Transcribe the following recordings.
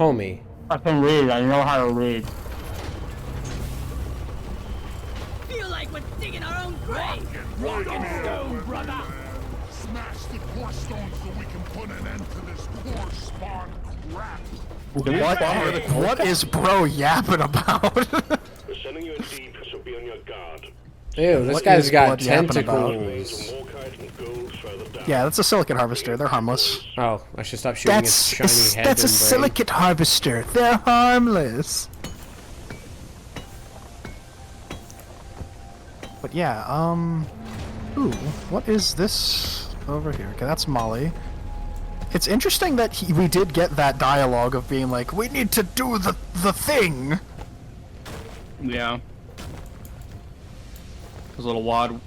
Homie. I can read. I know how to read. Feel like we're digging our own grave. Rock and stone, brother. Smash the core stone so we can put an end to this core spawn crap. What is bro yapping about? We're sending you in deep, so be on your guard. Ew, this What guy's is got blood yapping about? tentacles. Yeah, that's a silicate harvester. They're harmless. Oh, I should stop shooting his shiny head. That's a and brain. silicate harvester. They're harmless. But yeah, ooh, what is this over here? Okay, that's Molly. It's interesting that we did get that dialogue of being like, we need to do the thing. Yeah. It was a little odd,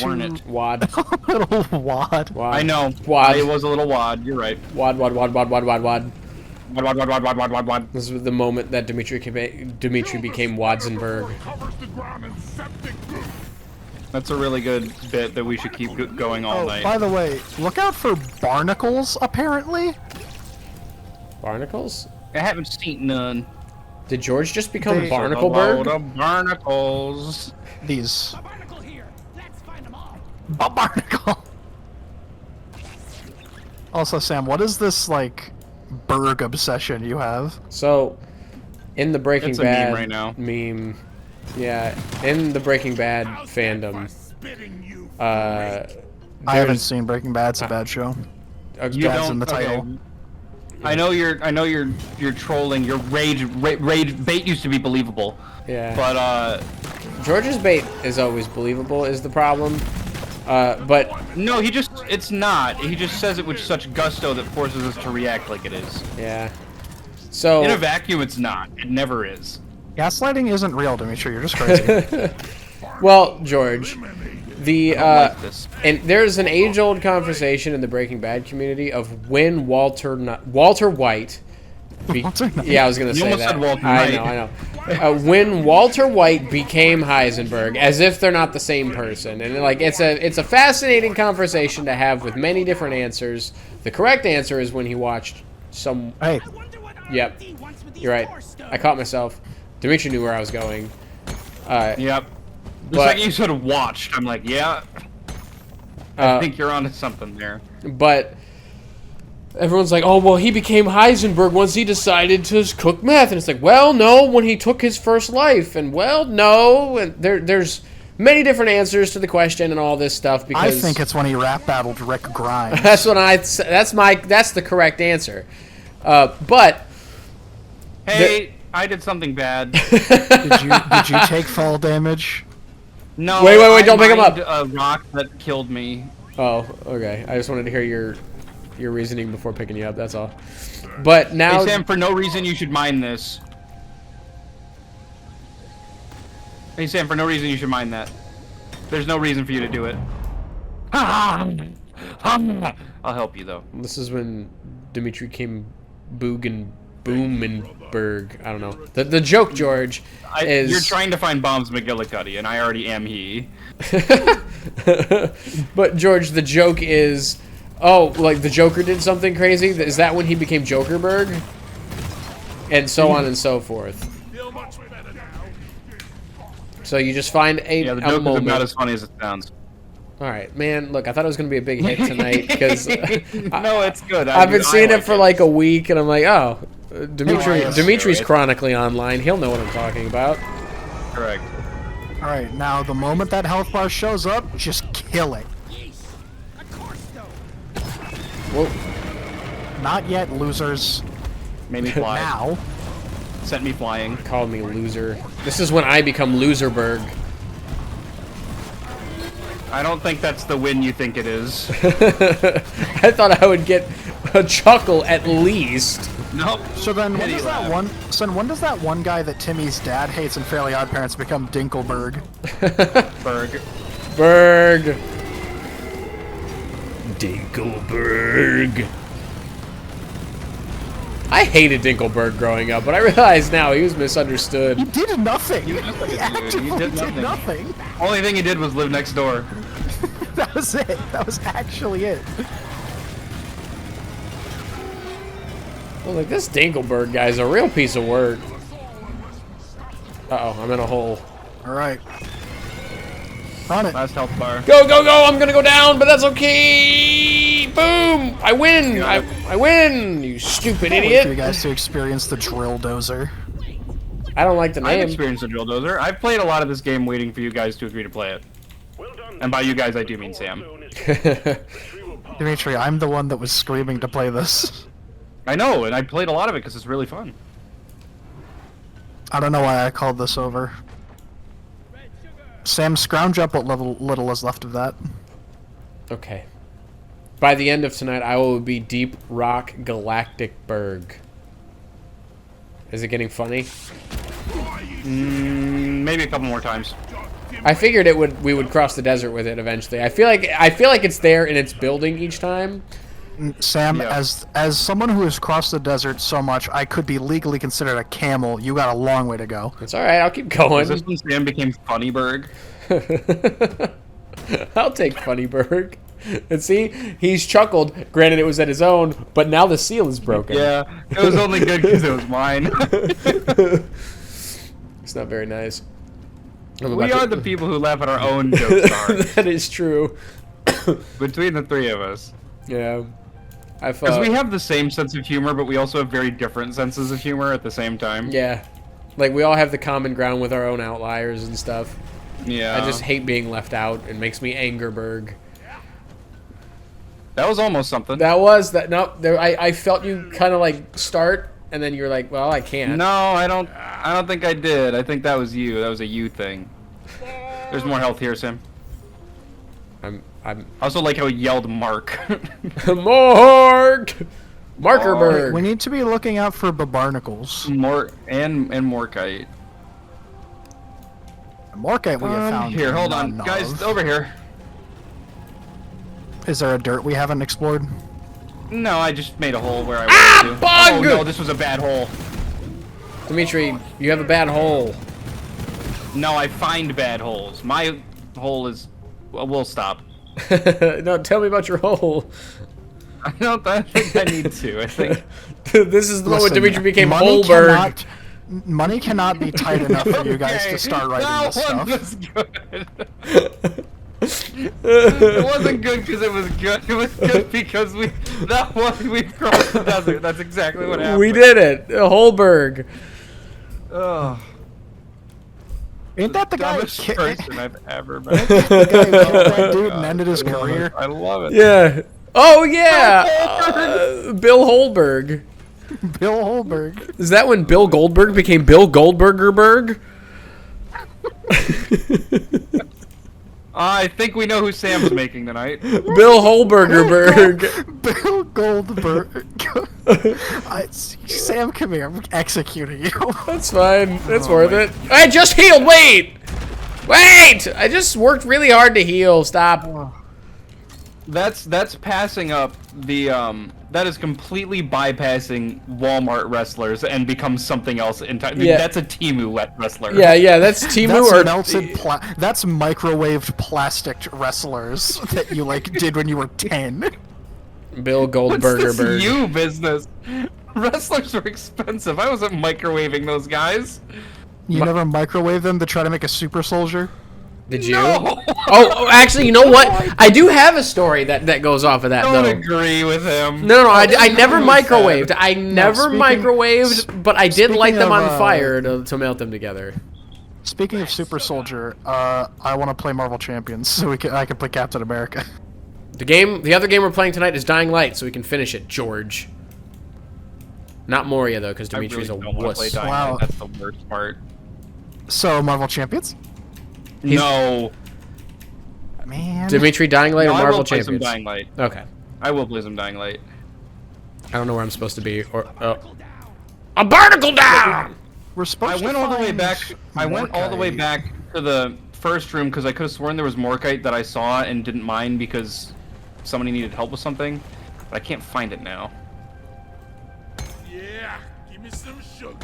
weren't it? Wad. A little wad. Wad. I know. Wad. It was a little wad. You're right. Wad. Wad, wad, wad, wad, wad, wad, wad. This was the moment that Dimitri became Wadzenberg. Covers the ground in septic goo. That's a really good bit that we should keep going all night. By the way, look out for barnacles, apparently. Barnacles? I haven't seen none. Did George just become They- Barnacleberg? Of barnacles. These. A barnacle here. Let's find them all. A barnacle. Also, Sam, what is this, like, Berg obsession you have? So, in the Breaking It's a Bad meme right now. meme, yeah, in the Breaking Bad fandom, Spitting you. I haven't there's seen Breaking Bad. It's a bad show. You Dad's don't. in the title. Okay. I know you're trolling. Your rage bait used to be believable. yeah. But George's bait is always believable. Is the problem? But no, it's not. He just says it with such gusto that forces us to react like it is. yeah. So In a vacuum, it's not. It never is. Gaslighting isn't real, Dimitri. You're just crazy. well, George, the like this. and there's an age-old conversation in the Breaking Bad community of when Walter White. Walter Knight. Yeah, I was gonna You say almost that. said Walter I Knight. know, I know. When Walter White became Heisenberg, as if they're not the same person, and like it's a fascinating conversation to have with many different answers. The correct answer is when he watched some. Hey, Yep, you're right. I caught myself. Dimitri knew where I was going. Yep. Just But- like you sort of watched. I'm like, yeah. I think you're onto something there. But everyone's like, oh, well, he became Heisenberg once he decided to cook meth. And it's like, well, no, when he took his first life. And, well, no. And there's many different answers to the question and all this stuff. I Because think it's when he rap battled Rick Grimes. that's the correct answer. But Hey, I did something bad. Did you take fall damage? No. Wait, I don't pick him up. mined a rock that killed me. oh, okay. I just wanted to hear your reasoning before picking you up. That's all. But now, Hey Sam, for no reason you should mine this. Hey Sam, for no reason you should mine that. There's no reason for you to do it. I'll help you though. this is when Dimitri came Boomenberg. I don't know. The joke, George, is You're trying to find Bombs McGillicuddy, and I already am he. But George, the joke is, oh, like the Joker did something crazy. Is that when he became Jokerberg? And so on and so forth. Feel much better now. So you just find Yeah, the a joke is moment. not as funny as it sounds. All right, man. Look, I thought it was gonna be a big hit tonight because No, it's good. I've been seeing I it for like a week, and I'm like, oh, Dimitri's Steroids. chronically online. He'll know what I'm talking about. Correct. All right, now the moment that health bar shows up, just kill it. Yeesh. A core stone. Whoa, Not yet, losers. Made me fly. Now. Sent me flying. called me loser. This is when I become Loserberg. I don't think that's the win you think it is. I thought I would get a chuckle at least. Nope. So then, when Pity does that laugh. one? So then when does that one guy that Timmy's dad hates in Fairly Odd Parents become Dinkelberg? Berg. Berg. Dinkelberg. I hated Dinkelberg growing up, but I realize now he was misunderstood. He did nothing. He He, was like a dude. actively He did did nothing. nothing. Only thing he did was live next door. That was it. That was actually it. Well, like, this Dingleberg guy's a real piece of work. Uh-oh, I'm in a hole. Alright. On it. Last health bar. Go, go, go! I'm gonna go down, but that's okay! Boom! I win! I win! You stupid Wait for you idiot! guys to experience the drill dozer. I don't like the I've name. experienced the drill dozer. I've played a lot of this game waiting for you guys to agree to play it. Well done. And by you guys, I do mean Sam. Dimitri, I'm the one that was screaming to play this. I know, and I played a lot of it because it's really fun. I don't know why I called this over. Sam, scrounge up what little is left of that. Okay. By the end of tonight, I will be Deep Rock Galactic Berg. Is it getting funny? Maybe a couple more times. I figured we would cross the desert with it eventually. I feel like it's there and it's building each time. Sam, Yeah. as someone who has crossed the desert so much, I could be legally considered a camel. You got a long way to go. It's all right. I'll keep Is going. this when Sam became Funnyberg? I'll take Funnyberg. And see, he's chuckled. Granted, it was at his own, but now the seal is broken. Yeah, it was only good because it was mine. It's not very nice. I'm We about are to- the people who laugh at our own jokes. That is true. Between the three of us. Yeah. Because we have the same sense of humor, but we also have very different senses of humor at the same time. Yeah. Like, we all have the common ground with our own outliers and stuff. Yeah. I just hate being left out. It makes me Angerberg. That was almost something. No, I felt you kind of like start, and then you're like, well, I can't. No, I don't think I did. I think that was you. That was a you thing. There's more health here, Sam. I'm I also like how he yelled Mark. Mark! Markerberg! We need to be looking out for barnacles. and Morkite. Morkite we have found. Here, hold on. none Guys, of. over here. Is there a dirt we haven't explored? No, I just made a hole where I wanted to. bug! Oh no, this was a bad hole. Dimitri, you have a bad hole. No, I find bad holes. My hole is... Well, we'll stop. No, tell me about your hole. I think I need to. I think... This is the moment Listen, Dimitri became money Holberg. Money cannot be tight enough for you guys Okay, to start writing that this one stuff. was good. It wasn't good because it was good. It was good because we've crossed the desert. That's exactly what happened. We did it. Holberg. Ugh. Ain't that the guy who Dumbest ki- person I've ever met. the guy who killed that dude and ended his career? I love it. Yeah. Oh, yeah. Bill Holberg. Bill Holberg. Is that when Bill Goldberg became Bill Goldbergerberg? I think we know who Sam's making tonight. Bill Holbergerberg. Bill Goldberg. Sam, come here. I'm executing you. That's fine. It's worth it. I just healed. Wait. Wait. I just worked really hard to heal. Stop. That's passing up the that is completely bypassing Walmart wrestlers and becomes something else entirely. Yeah. That's a Temu wrestler. Yeah. That's Timu That's or melted. That's microwaved plastic wrestlers that you like did when you were 10. Bill What's this Goldbergerberg. you business? Wrestlers were expensive. I wasn't microwaving those guys. You never microwave them to try to make a super soldier. Did you? No. Oh, actually, you know what? I do have a story that goes off of that, I don't though. agree with him. No, I never really microwaved. sad. I never speaking- microwaved, but I did light speaking them of, on fire to melt them together. Speaking of super soldier, I want to play Marvel Champions so I can play Captain America. The other game we're playing tonight is Dying Light, so we can finish it, George. Not Moria, though, because I Dimitri's really a don't want to play wuss. Dying Wow. Light. That's the worst part. So Marvel Champions, No. man. Dimitri, Dying Light No, or I Marvel will play some Champions? Dying Light. Okay. I will play some Dying Light. I don't know where I'm supposed to be. Or a barnacle down! We're supposed I to went all the way find back. I went all the way Morkite. back to the first room because I could have sworn there was Morkite that I saw and didn't mind because somebody needed help with something, but I can't find it now. Yeah, give me some sugar.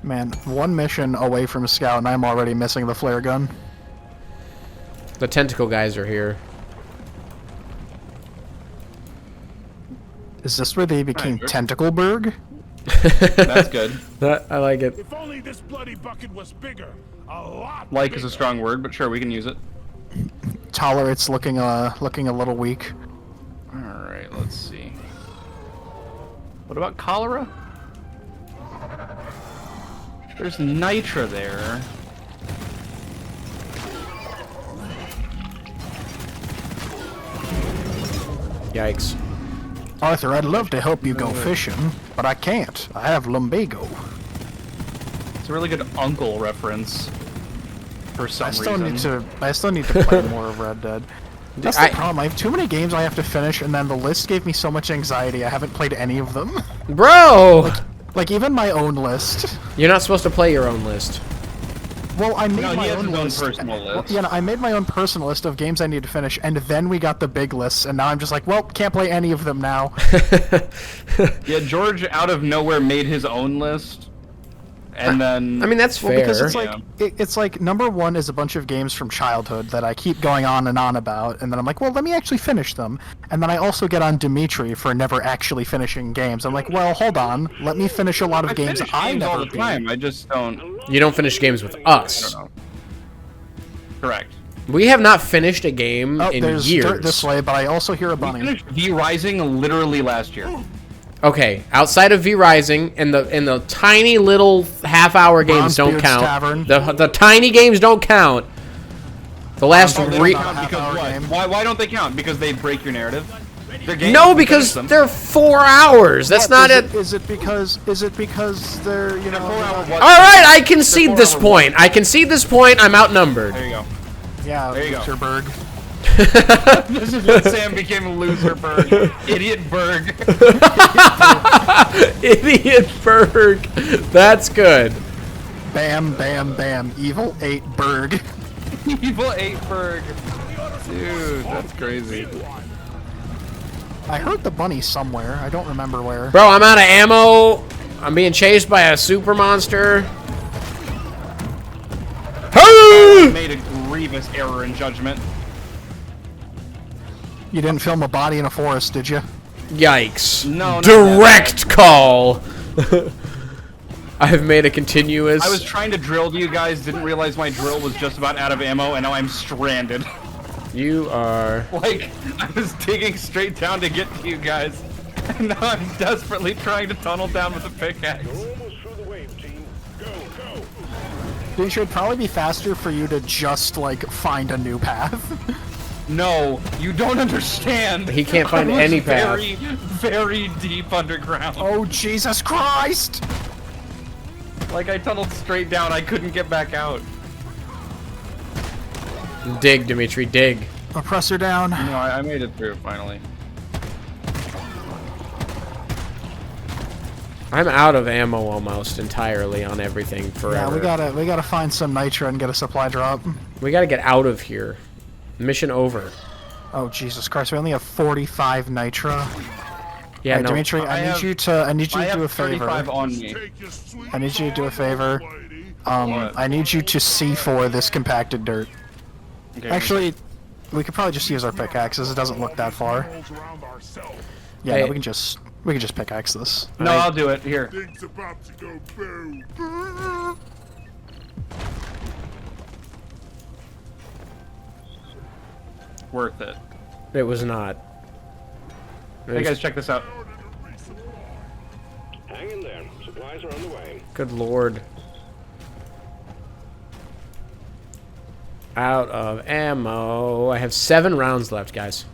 Man, one mission away from Scout, and I'm already missing the flare gun. The tentacle guys are here. Is this where they became Sure. Tentacleberg? That's good. I like it. If only this bloody bucket was bigger. A lot Like is a bigger. strong word, but sure, we can use it. Tolerate's looking a little weak. Alright, let's see. What about cholera? There's nitra there. Yikes. Arthur, I'd love to help you go fishing, but I can't. I have lumbago. It's a really good uncle reference. For some I still reason. need to play more of Red Dead. That's I- the problem. I have too many games I have to finish, and then the list gave me so much anxiety. I haven't played any of them. Bro! Like even my own list. You're not supposed to play your own list. Well, I made No, my he has own his own list. personal Well, list. yeah, no, I made my own personal list of games I need to finish, and then we got the big lists, and now I'm just like, well, can't play any of them now. Yeah, George out of nowhere made his own list. And then... I mean, that's Well, fair. because it's Yeah. like it's like number one is a bunch of games from childhood that I keep going on and on about, and then I'm like, well, let me actually finish them. And then I also get on Dimitri for never actually finishing games. I'm like, well, hold on, let me finish a lot of I games finish I games all never the beat. time. I just don't... You don't finish games with us. I don't know. Correct. We have not finished a game Oh, in there's dirt years. this way, but I also hear a We bunny. finished V Rising literally last year. Okay, outside of V Rising and the tiny little half-hour games don't Bronzebeard's count. Tavern. The tiny games don't count. The last Oh, they re- don't count because half-hour what? game. Why don't they count? Because they break your narrative? They're games, No, we because finish them. they're 4 hours. That's not it. Is it because they're you know? 4 hour what? All right, I concede They're this 4 hour point. I concede this point. I'm outnumbered. There you go. Yeah, There you go. Loserberg. This is when Sam became a loser berg. Idiot berg. Idiot Berg. That's good. Bam, bam, bam. Evil 8 Berg. Evil 8 berg. Dude, that's crazy. I heard the bunny somewhere. I don't remember where. Bro, I'm out of ammo. I'm being chased by a super monster. Hey! Made a grievous error in judgment. You didn't film a body in a forest, did you? Yikes. No, not Direct call. I have made a continuous. I was trying to drill to you guys, didn't realize my drill was just about out of ammo, and now I'm stranded. You are. Like, I was digging straight down to get to you guys, and now I'm desperately trying to tunnel down with a pickaxe. Almost through the wave, team. Go, go. It should probably be faster for you to just, like, find a new path. No, you don't understand. He can't find I was any path. Very, very deep underground. Oh, Jesus Christ! Like, I tunneled straight down, I couldn't get back out. Dig, Dimitri, dig. Oppressor down. No, I made it through, finally. I'm out of ammo almost entirely on everything forever. Yeah, we gotta find some nitra and get a supply drop. We gotta get out of here. Mission over. Oh, Jesus Christ, we only have 45 nitra. Yeah, Hey, no. Dimitri, I need you to I do have a favor. 35 on me. Take your sweet I need you to do a favor. lady. What? I need you to C4 this compacted dirt. Okay, Actually, we could probably just use our pickaxes. It doesn't look that far. Rolls around ourselves. Yeah, Hey. no, we can just pickaxe this. no, I'll do it. Here. Things about to go boom. Worth it. It was not. Hey guys, check this out. Hang in there. Supplies are on the way. Good lord. Out of ammo. I have 7 rounds left, guys.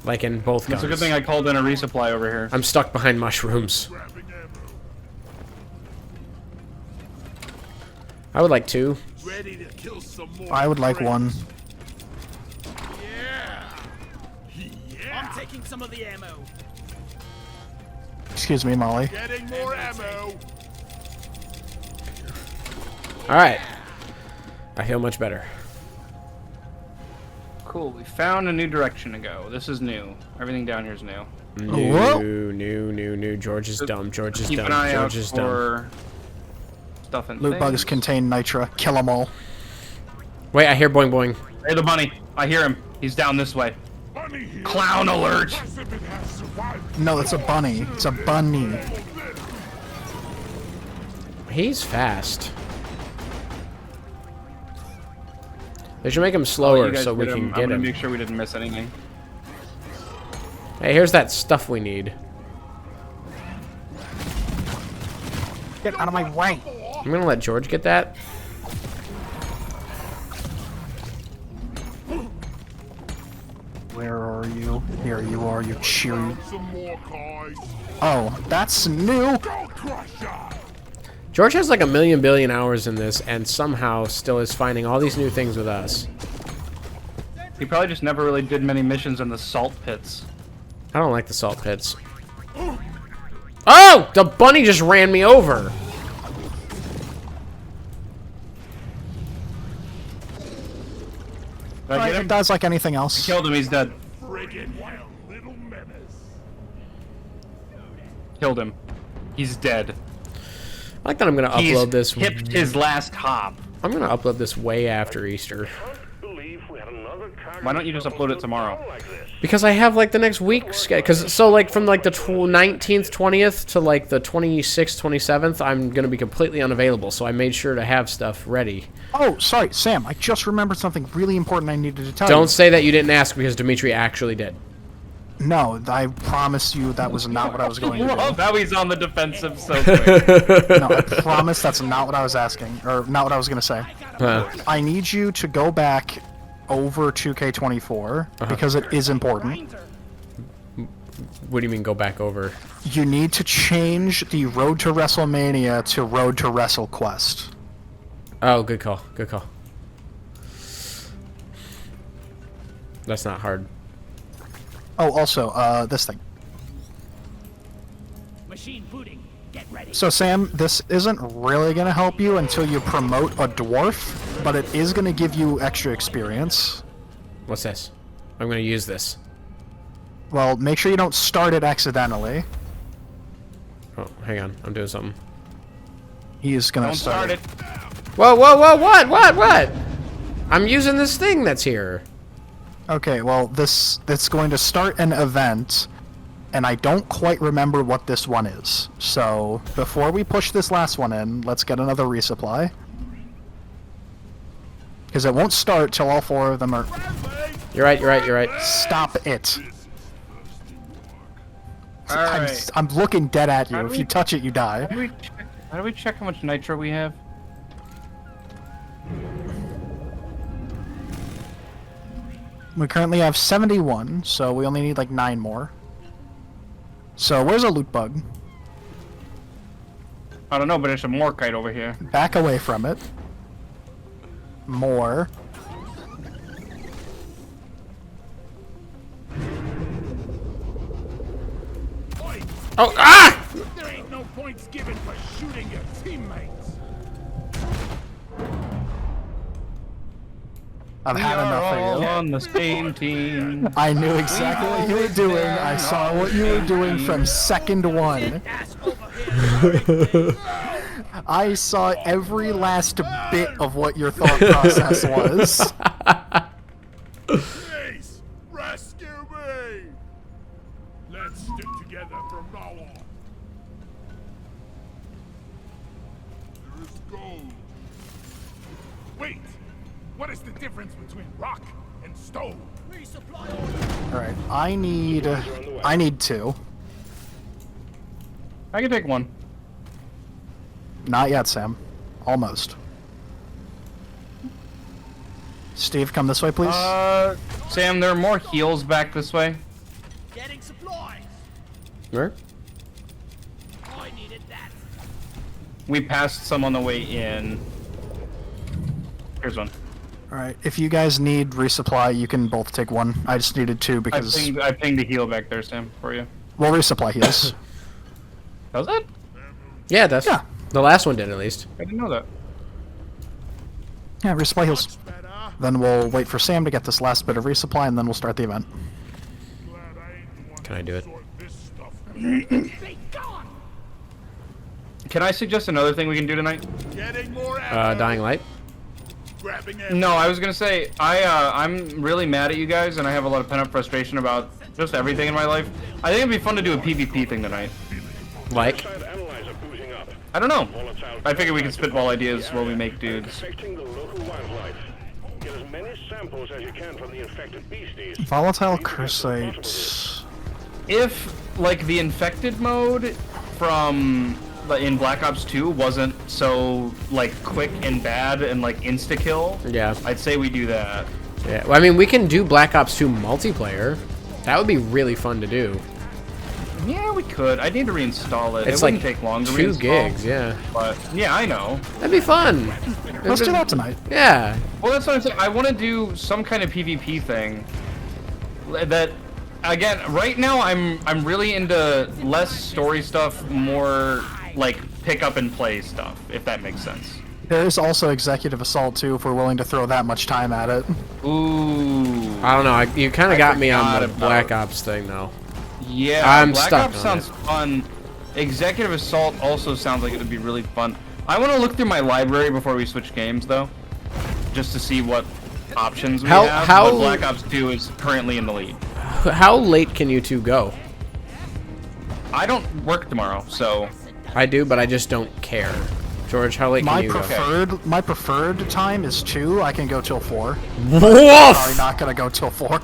Like in both guns. It's a good thing I called in a resupply over here. I'm stuck behind mushrooms. Grabbing ammo. I would like 2. Ready to kill some more. I would like friends. one. I'm taking some of the ammo. Excuse me, Molly. Getting more ammo. Alright. I feel much better. Cool, we found a new direction to go. This is new. Everything down here is new. Whoa. New. George is dumb. George is Keep dumb. an eye out George is dumb. for stuff and Loot things. bugs contain nitra. Kill them all. Wait, I hear boing boing. Hey, the bunny. I hear him. He's down this way. Bunny here. Clown alert! As if it has survived. No, it's a bunny. It's a bunny. He's fast. They should make him slower so we can I'm get gonna him. make sure we didn't miss anything. Hey, here's that stuff we need. Get out of my way. I'm gonna let George get that. Where are you? Here you are, you cheery. Some more guys. Oh, that's new. Go Crusher. George has like 1,000,000 billion hours in this and somehow still is finding all these new things with us. He probably just never really did many missions in the salt pits. I don't like the salt pits. Oh! The bunny just ran me over! Did I get It him? does like anything else. Killed him, he's dead. Friggin' little menace. Killed him. He's dead. I like that I'm gonna upload this. Hipped his last hop. I'm gonna upload this way after Easter. Why don't you just upload it tomorrow? Because I have like the next week scheduled. Because so like from like the 19th, 20th to like the 26th, 27th, I'm gonna be completely unavailable. So I made sure to have stuff ready. Oh, sorry, Sam. I just remembered something really important I needed to tell you. Don't say that you didn't ask because Dimitri actually did. No, I promise you that was not what I was going to Well, do. now he's on the defensive so quick. No, I promise that's not what I was asking, or not what I was going to say. Huh. I need you to go back over 2K24 because it is important. What do you mean go back over? You need to change the Road to WrestleMania to Road to WrestleQuest. Oh, good call. Good call. That's not hard. Oh, also, this thing. Machine booting. Get ready. So, Sam, this isn't really going to help you until you promote a dwarf, but it is going to give you extra experience. What's this? I'm gonna use this. Well, make sure you don't start it accidentally. Oh, hang on. I'm doing something. He is going Don't to start it. Whoa, whoa, whoa, what? I'm using this thing that's here. Okay, well, it's going to start an event, and I don't quite remember what this one is. So, before we push this last one in, let's get another resupply. Because it won't start till all four of them are... You're right. Stop it! Alright. I'm looking dead at you. How do If we- you touch it, you die. How do we check how much nitro we have? We currently have 71, so we only need like 9 more. So, where's a loot bug? I don't know, but there's a Morkite over here. Back away from it. More. Oh, ah! There ain't no points given for shooting your teammates. I've We had are enough all of you. on the same team. I knew exactly what you were doing. I saw what you were doing from second one. Ass over here. I saw every last bit of what your thought process was. Please, rescue me. Let's stick together from now on. There's gold. Wait, what is the difference between rock and stone? Resupply order. Alright, I need 2. I can take one. Not yet, Sam. Almost. Steve, come this way, please. Sam, there are more heals back this way. Getting supplies. Where? I needed that. We passed some on the way in. Here's one. Alright, if you guys need resupply, you can both take one. I just needed 2 because I pinged a heal back there, Sam, for you. we'll resupply heals. Does it? Yeah, that's... Yeah. The last one did, at least. I didn't know that. Yeah, resupply heals. Better. Then we'll wait for Sam to get this last bit of resupply, and then we'll start the event. Glad I ain't the one Can I do it? to sort this stuff. Be gone. Can I suggest another thing we can do tonight? Getting more ammo. Dying Light? Grabbing ammo. No, I was gonna say I'm really mad at you guys, and I have a lot of pent-up frustration about Just everything in my life. I think it'd be fun to do a PvP thing tonight. Like? Side analyzer boozing up. I don't know. Volatile I figure we can spitball ideas while we make dudes. affecting the local wildlife. Get as many samples as you can from the infected beasties. Volatile cursite. If, like, the infected mode from in Black Ops 2 wasn't so, like, quick and bad and, like, insta-kill, Yeah. I'd say we do that. Yeah. Well, I mean, we can do Black Ops 2 multiplayer. That would be really fun to do. Yeah, we could. I need to reinstall it. It's It wouldn't like take long to 2 reinstall. gigs, yeah. But, yeah, I know. That'd be fun. Let's do that tonight. Yeah. Well, that's what I'm saying. I want to do some kind of PvP thing. That, again, right now I'm really into less story stuff, more like pick up and play stuff, if that makes sense. There is also Executive Assault too, if we're willing to throw that much time at it. Ooh. I don't know. You kind of got me on forgot the about- Black Ops thing, though. Yeah, I'm Black stuck Ops on sounds fun. Executive Assault also sounds like it would be really fun. I want to look through my library before we switch games, though, just to see what options we have. how- But Black Ops 2 is currently in the lead. How late can you two go? I don't work tomorrow, so I do, but I just don't care. George, how late can My you my preferred time is 2. I can go till 4. go? Probably Woof! not gonna go till 4.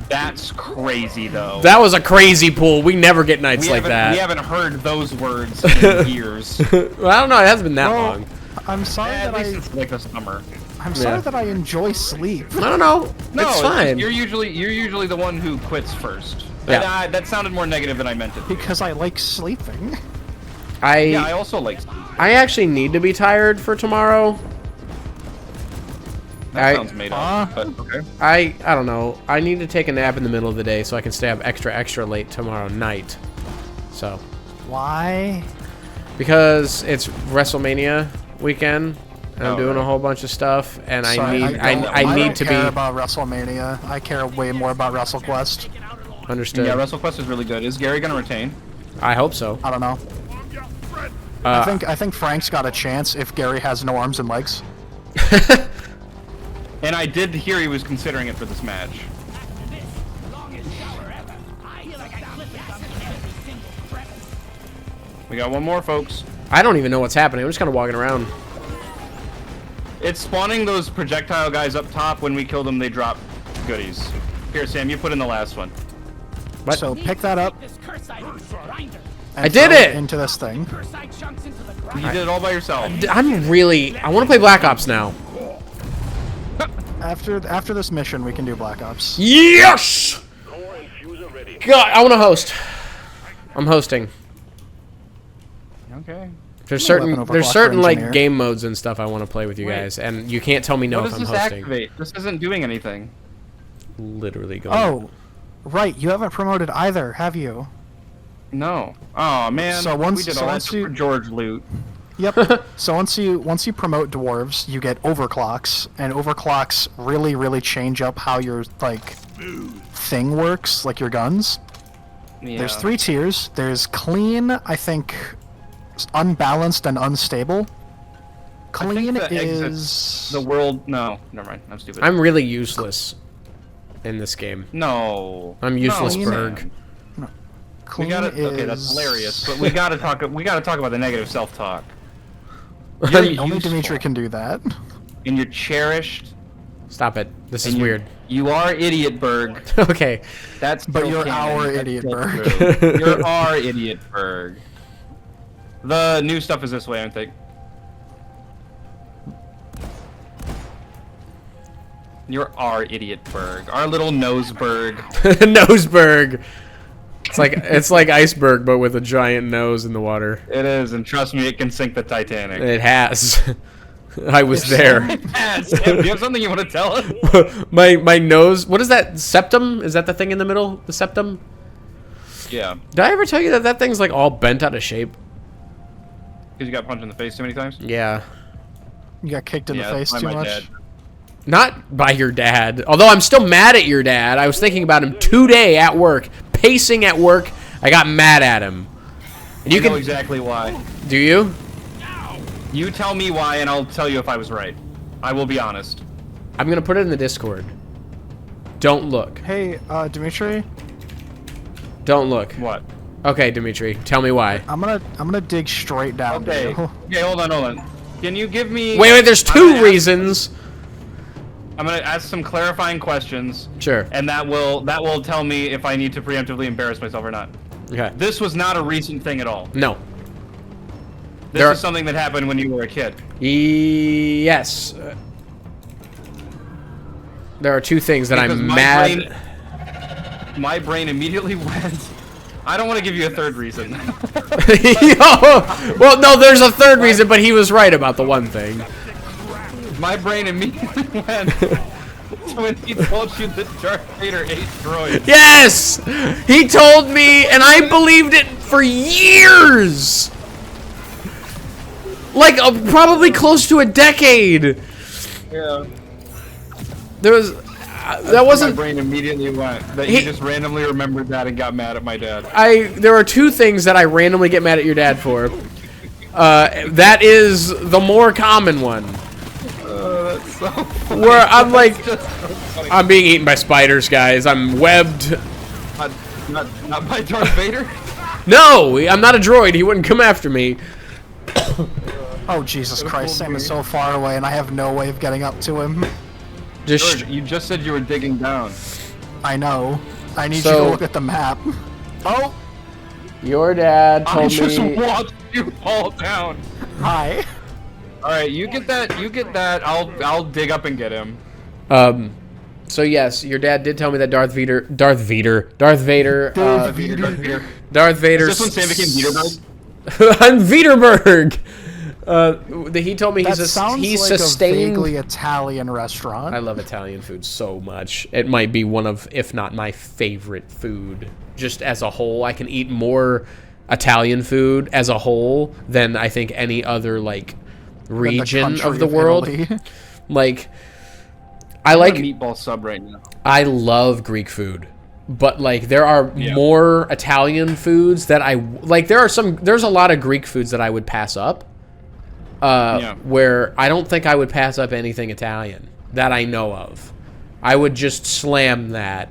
that's crazy, though. That was a crazy pool. We never get nights we like haven't, we that. haven't heard those words in years. Well, I don't know. It hasn't been that Well, long. I'm sorry At that least it's like the summer. I'm sorry Yeah. that I enjoy sleep. I don't know. No, it's just- fine. you're usually the one who quits first. Yeah. That sounded more negative than I meant it to. Because I like sleeping. Yeah, I also like sleep. I actually need to be tired for tomorrow. That sounds made up, but okay. I don't know. I need to take a nap in the middle of the day so I can stay up extra late tomorrow night. So, Why? because it's WrestleMania weekend, and I'm Oh, doing a right. whole bunch of stuff, and Sorry, I need I don't need to care be about WrestleMania. I care way more about WrestleQuest. understood. Yeah, WrestleQuest is really good. Is Gary gonna retain? I hope so. I don't know. I think Frank's got a chance if Gary has no arms and legs. And I did hear he was considering it for this match. We got one more, folks. I don't even know what's happening. I'm just kind of walking around. It's spawning those projectile guys up top. When we kill them, they drop goodies. Here, Sam, you put in the last one. What? So pick that up This cursite grinder. and I did throw it! into this thing. Cursite chunks into the You grinder. did it all by yourself. I'm really. I want to play Black Ops now. After this mission, we can do Black Ops. Yes! Core and fuser ready. God, I want to host. I'm hosting. Okay. There's I'm a certain weapon there's overclocker certain like engineer. game modes and stuff I want to play with you Wait. guys, and you can't tell me no What if does I'm this hosting. activate? This isn't doing anything. Literally going. Oh, right. You haven't promoted either, have you? No. Oh man. So once- we did so all that once you- for George loot. Yep. So once you promote dwarves, you get overclocks, and overclocks really change up how your like thing works, like your guns. Yeah. There's 3 tiers. There's clean, I think, unbalanced and unstable. I think Clean the is exits the world. No, never mind. I'm stupid. I'm really useless in this game. No. I'm useless, no, Berg. Sam. We clean gotta. is Okay, that's hilarious. But we gotta talk. We gotta talk about the negative self-talk. Only You're Dimitri useful, can do that. and you're cherished. Stop it. This is and weird. You are idiot, Berg. Okay. That's But still you're canon. our That's idiot, still Berg. true. You're our idiot, Berg. The new stuff is this way, I think. You're our idiot, Berg. Our little nose, Berg. Noseberg. It's like iceberg, but with a giant nose in the water. It is, and trust me, it can sink the Titanic. It has. I was there. Sam, do you have something you want to tell us? my nose. What is that? Septum? Is that the thing in the middle? The septum? Yeah, Did I ever tell you that that thing's like all bent out of shape? because you got punched in the face too many times. Yeah. You got kicked in Yeah, the face by too my much. dad. Not by your dad. Although I'm still mad at your dad. I was thinking about him today at work. Pacing at work. I got mad at him. And You you know can. exactly why. Do you? You tell me why, and I'll tell you if I was right. I will be honest. I'm gonna put it in the Discord. Don't look. Hey, Dimitri, Don't look. What? Okay, Dimitri, tell me why. I'm gonna dig straight down. Okay. To you. Okay, hold on. Can you give me... Wait, there's two reasons. I'm gonna ask some clarifying questions. Sure. And that will tell me if I need to preemptively embarrass myself or not. Okay. This was not a recent thing at all. No. This is something that happened when you were a kid. Yes. There are two things that Because I'm mad. My brain immediately went... I don't want to give you a third reason. Well, no, there's a third reason, but he was right about the one thing. My brain immediately went when he told you that Darth Vader ate droids. Yes! He told me, and I believed it for years! Like, probably close to a decade. Yeah. There was... that wasn't... My brain immediately went. That he just randomly remembered that and got mad at my dad. There are two things that I randomly get mad at your dad for. That is the more common one. That's so funny. Where I'm like... Just so funny. I'm being eaten by spiders, guys. I'm webbed. Not by Darth Vader? No! I'm not a droid. He wouldn't come after me. Oh Jesus Christ! Sam is so far away, and I have no way of getting up to him. Just... George, you just said you were digging down. I know. I need you So- to look at the map. Oh, Your dad I told just me... watched you fall down. hi. All right, you get that. You get that. I'll dig up and get him. So yes, your dad did tell me that Darth Vader... Darth Vader... Darth Vader. Is this when Sam became Vaderberg? I'm Vederberg! He told me That he sounds like sustained... a vaguely Italian restaurant. I love Italian food so much. It might be one of, if not my favorite food. Just as a whole, I can eat more Italian food as a whole than I think any other, like, region of the world. Like, I like... a meatball sub right now. I love Greek food. But, like, there are more Italian foods that I... Like, there's a lot of Greek foods that I would pass up. Where I don't think I would pass up anything Italian that I know of. I would just slam that.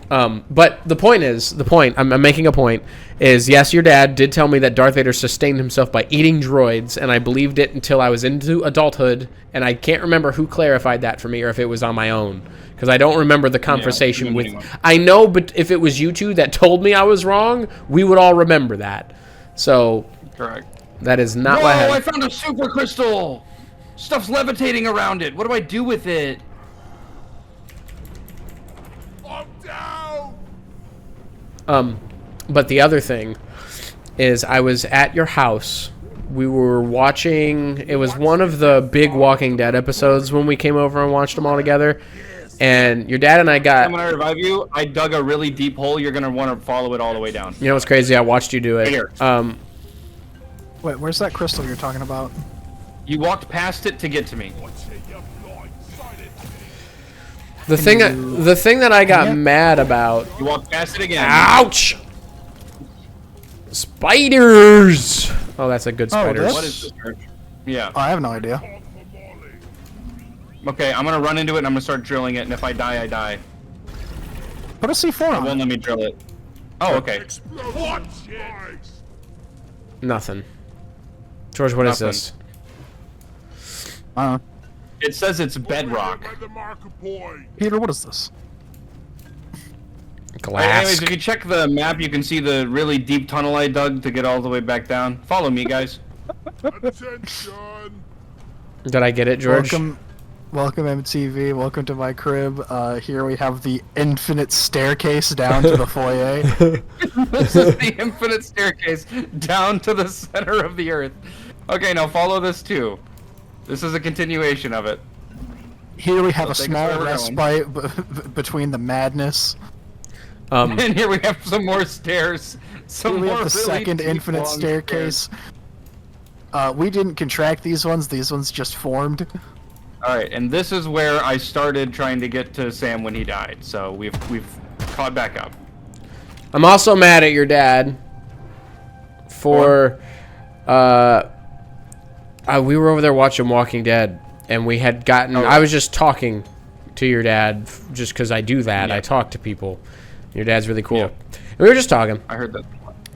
But the point, I'm making a point, is yes, your dad did tell me that Darth Vader sustained himself by eating droids, and I believed it until I was into adulthood, and I can't remember who clarified that for me or if it was on my own, because I don't remember the conversation with... I know, but if it was you two that told me I was wrong, we would all remember that. So... Correct. That is not Whoa, what I I had. found a super crystal! Stuff's levitating around it. What do I do with it? I'm down! But the other thing is I was at your house. We were watching... It was one of the big Walking Dead episodes when we came over and watched them all together. And your dad and I got... When I revive you, I dug a really deep hole. You're going to want to follow it all the way down. You know what's crazy? I watched you do it. Right here. Wait, where's that crystal you're talking about? You walked past it to get to me. The thing that I got mad about... You walked past it again. Ouch! Spiders! Oh, that's a good spider. this? What is this, George? Yeah. Oh, I have no idea. Okay, I'm going to run into it and I'm going to start drilling it, and if I die, I die. Put a C4 It on won't it. let me drill it. Oh, okay. What? Nothing. George, what is Nothing. this? It says it's bedrock. By the marker boy. Peter, what is this? Glass. Anyways, if you check the map, you can see the really deep tunnel I dug to get all the way back down. Follow me, guys. Attention. Did I get it, George? Welcome MTV, welcome to my crib. Here we have the infinite staircase down to the foyer. This is the infinite staircase down to the center of the earth. Okay, now follow this too. This is a continuation of it. Here we have a take us small where we're respite between the madness. And here we have some more stairs. Some Here we more have the really second deep, infinite long staircase. stairs. We didn't contract these ones just formed. Alright, and this is where I started trying to get to Sam when he died. So we've caught back up. I'm also mad at your dad for we were over there watching Walking Dead, and we had gotten I was just talking to your dad just because I do that. Yeah. I talk to people. Your dad's really cool. Yeah. And We were just talking. I heard that.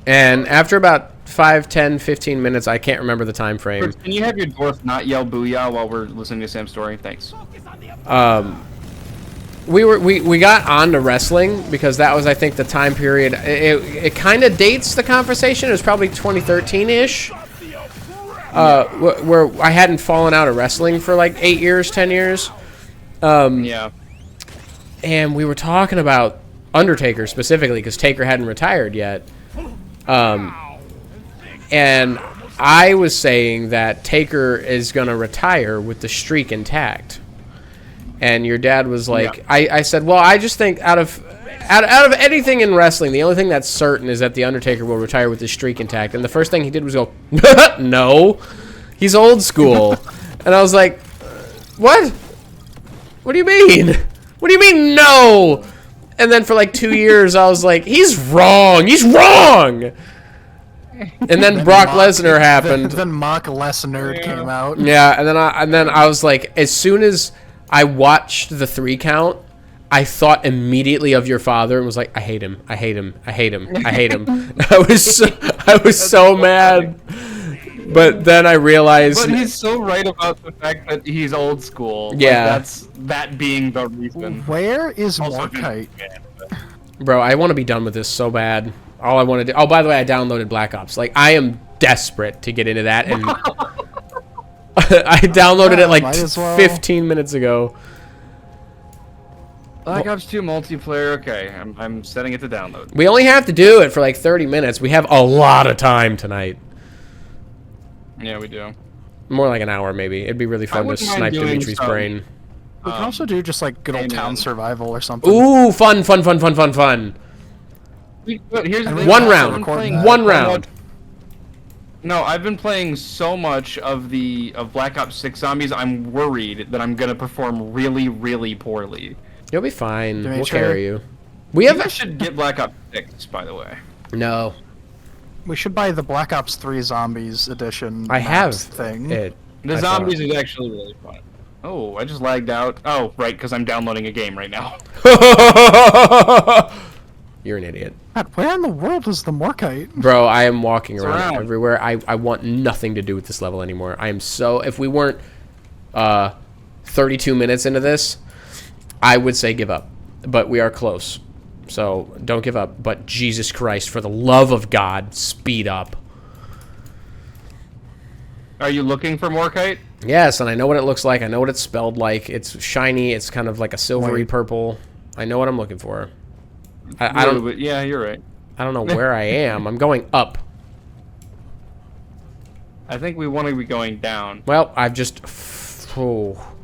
And after about 5, 10, 15 minutes, I can't remember the time frame. Can you have your dwarf not yell booyah while we're listening to Sam's story? Thanks. We got on to wrestling because that was, I think, the time period. It kind of dates the conversation. It was probably 2013-ish, where I hadn't fallen out of wrestling for like 8 years, 10 years. Yeah. And we were talking about Undertaker specifically because Taker hadn't retired yet. And I was saying that Taker is going to retire with the streak intact. And your dad was like, yeah. I said, well, I just think out of anything in wrestling, the only thing that's certain is that The Undertaker will retire with his streak intact. And the first thing he did was go, no, he's old school. And I was like, what? What do you mean? What do you mean, no? And then for like 2 years, I was like, he's wrong. He's wrong. And then Brock Lesnar happened. Then Mock Lesnar came out. Yeah, and then I was like, as soon as I watched the 3 count, I thought immediately of your father and was like, I hate him. I hate him. I hate him. I hate him. I was so mad. But then I realized. But he's so right about the fact that he's old school. Yeah. Like, that being the reason. Where is Also, Morkite? Bro, I want to be done with this so bad. All I want to do. Oh, by the way, I downloaded Black Ops. Like, I am desperate to get into that, and I downloaded it like 15 minutes ago. Black Ops 2 multiplayer. Okay, I'm setting it to download. We only have to do it for like 30 minutes. We have a lot of time tonight. Yeah, we do. More like an hour, maybe. It'd be really fun to snipe Dimitri's brain. We can also do just like good old town survival or something. Ooh, fun. Here's the thing. One round. No, I've been playing so much of Black Ops 6 Zombies, I'm worried that I'm gonna perform really, really poorly. You'll be fine. Dimitri, we'll carry you. You guys should get Black Ops 6, by the way. No. We should buy the Black Ops 3 Zombies edition. I have thing. it. The Zombies is actually really fun. Oh, I just lagged out. Oh, right, because I'm downloading a game right now. You're an idiot. God, where in the world is the Morkite? Bro, I am walking around around everywhere. I want nothing to do with this level anymore. I am so... If we weren't 32 minutes into this, I would say give up. But we are close. So don't give up. But Jesus Christ, for the love of God, speed up. Are you looking for Morkite? Yes, and I know what it looks like. I know what it's spelled like. It's shiny. It's kind of like a silvery purple. I know what I'm looking for. I don't. But yeah, you're right. I don't know where I am. I'm going up. I think we want to be going down. Well, I've just... Oh,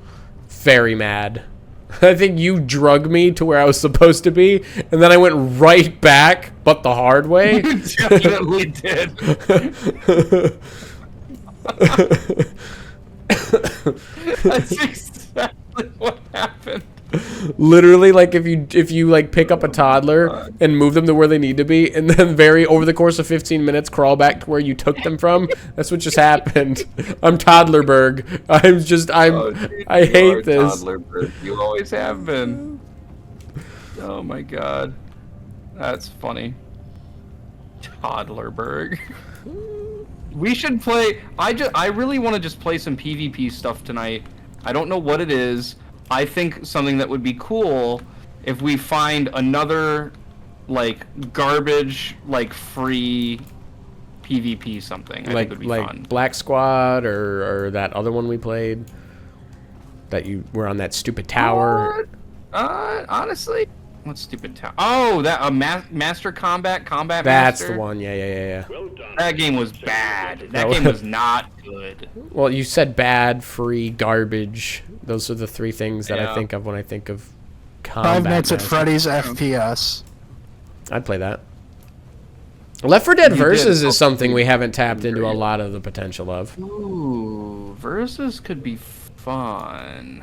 very mad. I think you drug me to where I was supposed to be, and then I went right back, but the hard way. You definitely did. That's exactly what happened. Literally, like if you like pick up a toddler and move them to where they need to be, and then over the course of 15 minutes crawl back to where you took them from. That's what just happened. I'm Toddlerberg. I hate this. Toddlerberg. You always have been. Oh my god, that's funny. Toddlerberg. We should play. I really want to just play some PvP stuff tonight. I don't know what it is. I think something that would be cool if we find another like garbage like free PvP something. I think would be fun. Black Squad or that other one we played. That you were on that stupid tower. Honestly, what stupid tower? Oh, that Master Combat That's Master? the one. Yeah. Well done. That game was bad. That game was not good. Well, you said bad, free, garbage. Those are the 3 things that I think of when I think of combat. Five Nights at Master. Freddy's FPS. I'd play that. Left 4 Dead Versus is something we haven't tapped into a lot of the potential of. Ooh, Versus could be fun.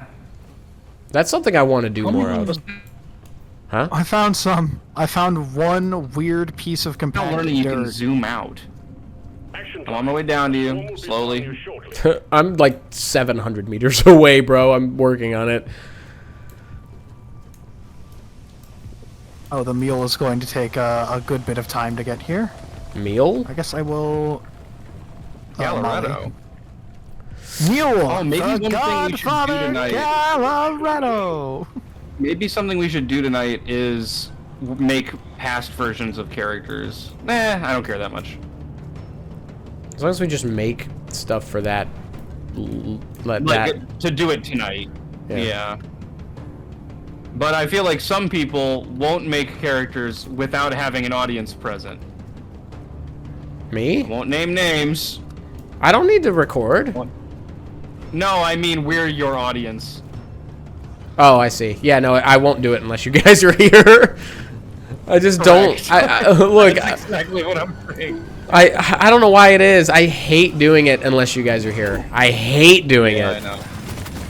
That's something I want to do more of. Huh? I found one weird piece of Now compacted learning you can dirt. zoom out. Action I'm on my way down to you, Will be slowly. upon you shortly. I'm like 700 meters away, bro. I'm working on it. Oh, the meal is going to take a good bit of time to get here. Meal? I guess I will... Colorado. Mule! Oh, maybe one thing we should do Godfather tonight. Colorado! Maybe something we should do tonight is make past versions of characters. Nah, I don't care that much. As long as we just make stuff for that. Let Like, that. to do it tonight. Yeah. Yeah. But I feel like some people won't make characters without having an audience present. Me? Won't name names. I don't need to record. No, I mean we're your audience. Oh, I see. Yeah, no, I won't do it unless you guys are here. I just Correct. don't. I look. That's exactly what I'm saying. I don't know why it is. I hate doing it unless you guys are here. I hate doing Yeah, it. I know.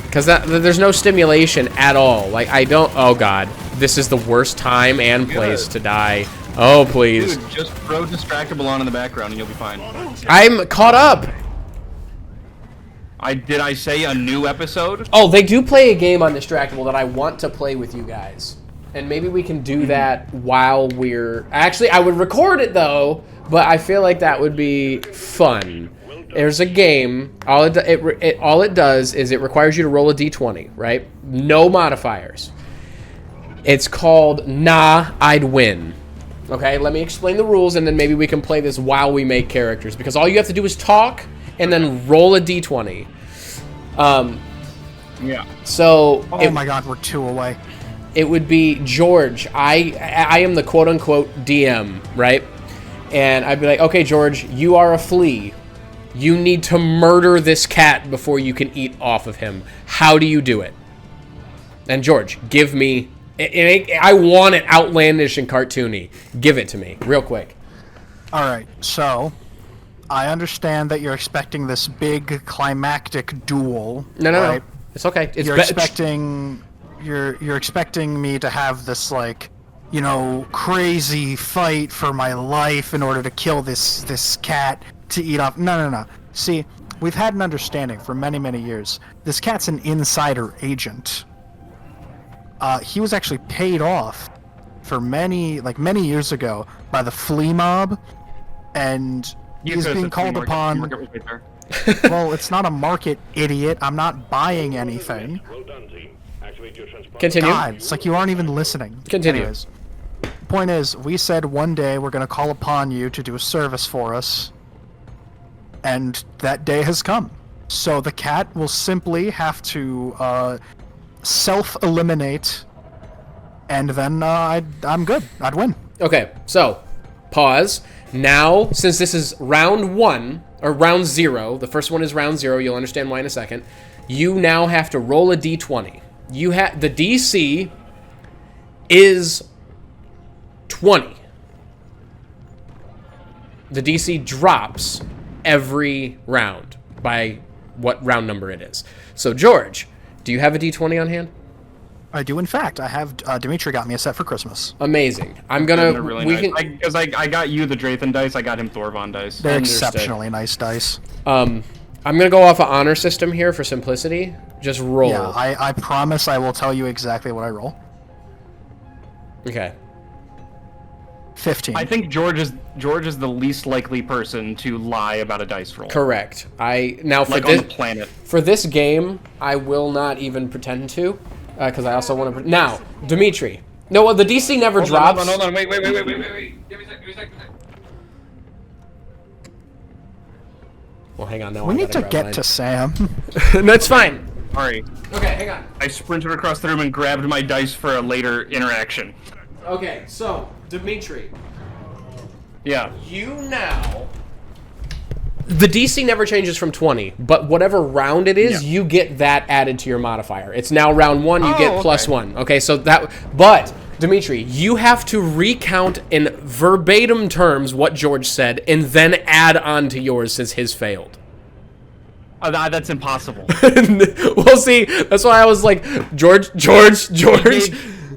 Because there's no stimulation at all. Like, I don't... Oh, God. This is the worst time and place to die. Oh, please. Dude, just throw Distractable on in the background and you'll be fine. I'm caught up. Did I say a new episode? Oh, they do play a game on Distractable that I want to play with you guys. And maybe we can do that while we're... Actually, I would record it, though. But I feel like that would be fun. There's a game. All it does is it requires you to roll a d20, right? No modifiers. It's called Nah, I'd Win. Okay, let me explain the rules, and then maybe we can play this while we make characters. Because all you have to do is talk, and then roll a d20. Yeah. So... Oh my god, we're 2 away. It would be George. I am the quote-unquote DM, right? And I'd be like, okay, George, you are a flea. You need to murder this cat before you can eat off of him. How do you do it? And George, give me... I want it outlandish and cartoony. Give it to me, real quick. Alright, so... I understand that you're expecting this big climactic duel. No. Right? It's okay. It's You're expecting... You're expecting me to have this, like... You know, crazy fight for my life in order to kill this cat to eat off. No. See, we've had an understanding for many, many years. This cat's an insider agent. He was actually paid off for many years ago by the flea mob, and he's being called upon. Well, it's not a market, idiot. I'm not buying anything. Well done, team. Activate your transponder. Continue. God, it's like you aren't even listening. Continue. Anyways, point is, we said one day we're going to call upon you to do a service for us, and that day has come. So the cat will simply have to self-eliminate, and then I'm good. I'd win. Okay, so, pause. Now, since this is round 1, or round 0, the first one is round 0, you'll understand why in a second, you now have to roll a d20. The DC is 20. The DC drops every round by what round number it is. So, George, do you have a d20 on hand? I do, in fact. I have. Dimitri got me a set for Christmas. Amazing. I'm gonna. They're really we nice. can. Because I got you the Drathan dice, I got him Thorvon dice. They're Understood. exceptionally nice dice. I'm gonna go off an honor system here for simplicity. Just roll. Yeah, I promise I will tell you exactly what I roll. Okay. 15. I think George is the least likely person to lie about a dice roll. Correct. Now for Like this on the planet. for this game, I will not even pretend to, because I also want to. Now, Dimitri. No, well, the DC never drops. Hold on. Wait. Give me a sec. Well, hang on. No, we I need gotta to grab get mine. to Sam. That's fine. Sorry. Okay, hang on. I sprinted across the room and grabbed my dice for a later interaction. Okay, so Dimitri, Yeah. you now. The DC never changes from 20, but whatever round it is, you get that added to your modifier. It's now round 1, you get okay. +1. Okay, so that. But, Dimitri, you have to recount in verbatim terms what George said and then add on to yours since his failed. That's impossible. We'll see. That's why I was like, George.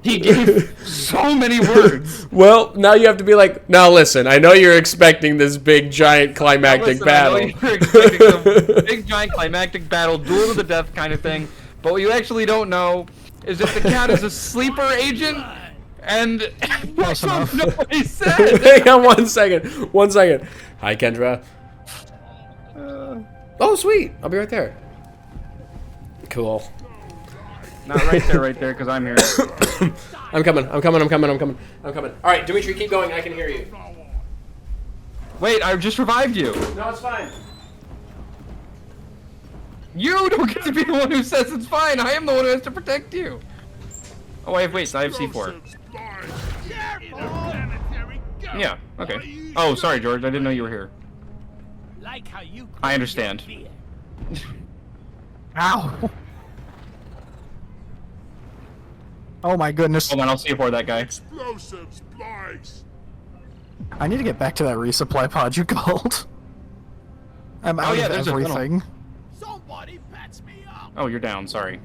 He gave so many words. Well, now you have to be like, now listen, I know you're expecting this big, giant, climactic Listen, battle. I know you're expecting some big, giant, climactic battle, duel to the death kind of thing, but what you actually don't know is if the cat is a sleeper agent And I Close don't enough. know what he said. Hang on 1 second. 1 second. Hi, Kendra. Oh, sweet. I'll be right there. Cool. Not right there, because I'm here. I'm coming. I'm coming. I'm coming. I'm coming. I'm coming. All right, Dimitri, keep going. I can hear you. Wait, I just revived you. No, it's fine. You don't get to be the one who says it's fine. I am the one who has to protect you. Oh, I have C4. Yeah, okay. Oh, sorry, George. I didn't know you were here. Like how you I understand. Ow! Oh my goodness. Hold on, I'll C4 that guy. Explosives, splice. I need to get back to that resupply pod you called. I'm out yeah, of there's a tunnel. everything. Somebody patch me up. Oh, you're down. Sorry.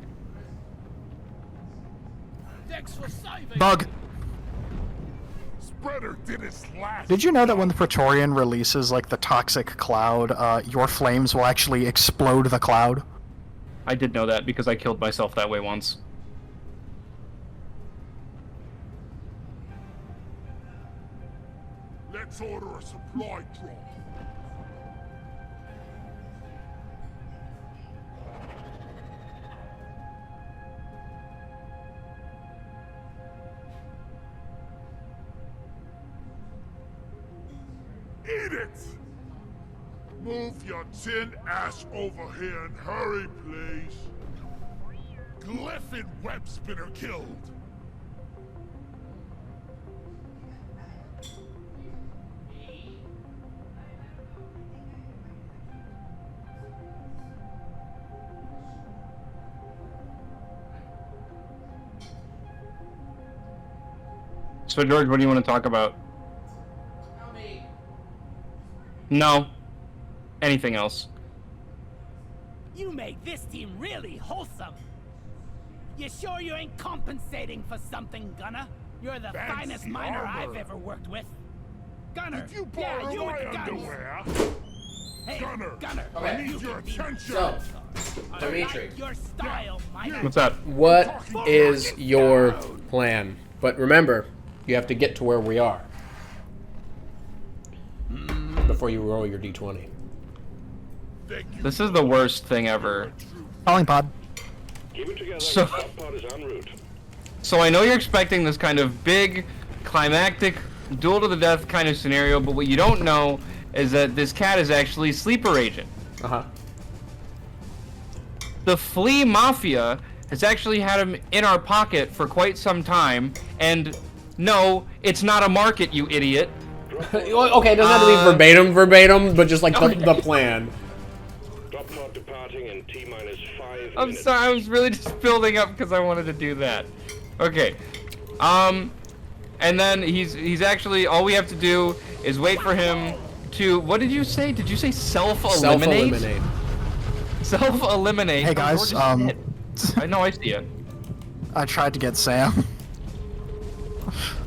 Thanks for saving. Bug! Spreader did his last. Did you know that when the Praetorian releases, like, the toxic cloud, your flames will actually explode the cloud? I did know that because I killed myself that way once. Let's order a supply drop. Eat it! Move your tin ass over here and hurry, please. Glyphid web spinner killed. So, George, what do you want to talk about? No. Anything else? You make this team really wholesome. You sure you ain't compensating for something, Gunner? You're the Fancy finest miner armor. I've ever worked with. Gunner, Did you yeah, borrow you my with the guns. underwear? Hey, Gunner, Gunner, I you need your can be attention. So, I Dimitri, like your style, miner. What's up? what is your plan? But remember, you have to get to where we are before you roll your d20. This is the worst thing ever. Calling pod. Keep it together. So- The top pod is en route. So I know you're expecting this kind of big, climactic, duel to the death kind of scenario, but what you don't know is that this cat is actually sleeper agent. Uh-huh. The Flea Mafia has actually had him in our pocket for quite some time, and no, it's not a market, you idiot. Okay, it doesn't have to be verbatim, but just like the plan. Drop pod departing in T-minus 5 I'm minutes. sorry, I was really just building up because I wanted to do that. Okay. And then he's actually, all we have to do is wait for him to, what did you say? Did you say self-eliminate? Self-eliminate. Self-eliminate. Hey guys, I know, I see it. I tried to get Sam.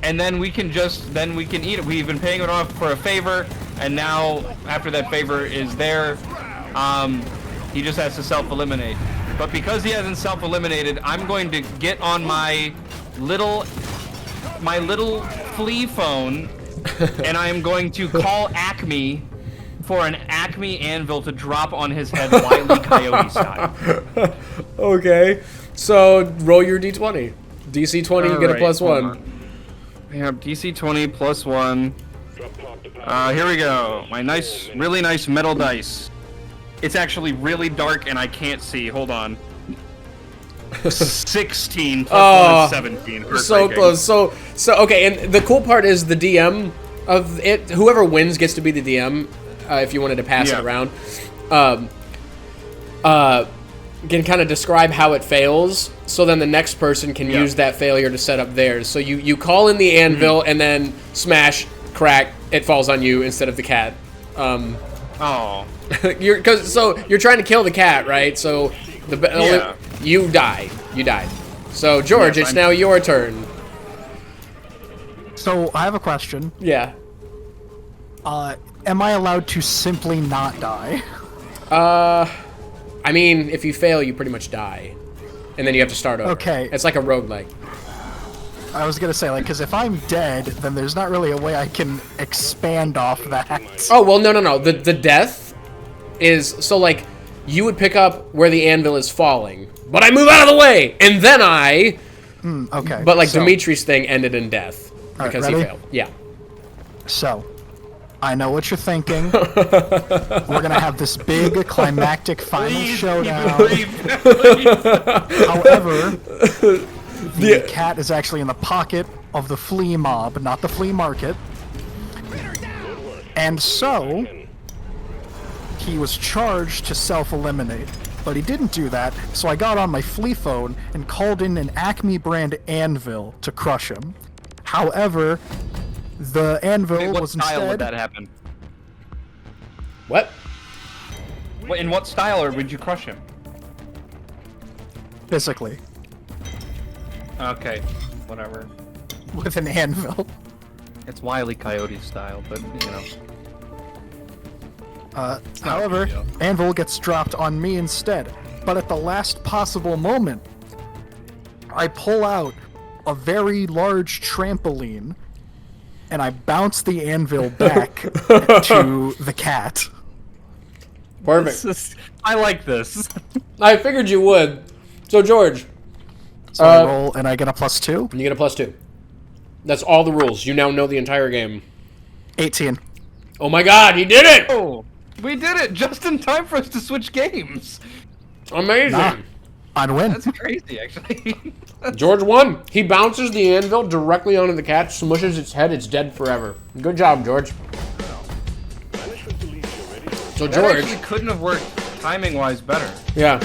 And then we can eat it. We've been paying it off for a favor, and now, after that favor is there, he just has to self-eliminate. But because he hasn't self-eliminated, I'm going to get on my little flea phone, and I am going to call Acme for an Acme anvil to drop on his head, Wile E. Coyote style. Okay, so roll your d20. DC 20, you get a Alright, plus hold 1. on. We have DC 20 plus 1. Drop pod departing. Here we go. My nice, really nice metal dice. It's actually really dark and I can't see. Hold on. 16 plus 1 is 17. So Heartbreaking. close. So okay, and the cool part is the DM of it. Whoever wins gets to be the DM. If you wanted to pass it Yeah. around, can kind of describe how it fails. So then the next person can use that failure to set up theirs. So you call in the anvil and then smash, crack. It falls on you instead of the cat. Oh. You're trying to kill the cat, right? So you die. You died. So George, Yes, it's now your turn. So, I have a question. Yeah. Am I allowed to simply not die? I mean, if you fail, you pretty much die, and then you have to start over. Okay. It's like a roguelike. I was gonna say, like, because if I'm dead, then there's not really a way I can expand off that. Oh, well, no. The death is, so, like, you would pick up where the anvil is falling, but I move out of the way, and then I... Okay. But, like, so, Dimitri's thing ended in death because he ready? failed. Yeah. So, I know what you're thinking. We're gonna have this big climactic final showdown. However, the cat is actually in the pocket of the flea mob, not the flea market. And so, he was charged to self-eliminate. But he didn't do that, so I got on my flea phone and called in an Acme brand anvil to crush him. However, the anvil Wait, what was style instead... would that happen? What? In what style or would you crush him? Physically. Okay, whatever. With an anvil. It's Wile E. Coyote style, but you know. However, big deal. anvil gets dropped on me instead. But at the last possible moment, I pull out a very large trampoline and I bounce the anvil back to the cat. Perfect. I like this. I figured you would. So, George, So I roll and I get a +2. you get a +2. That's all the rules. You now know the entire game. 18. Oh my god, he did it! Oh, we did it just in time for us to switch games. Amazing. Nah. I'd win. That's crazy, actually. George won. He bounces the anvil directly onto the cat, smushes its head, it's dead forever. Good job, George. Management believes you're ready for So, That George, actually couldn't have worked timing-wise better. yeah.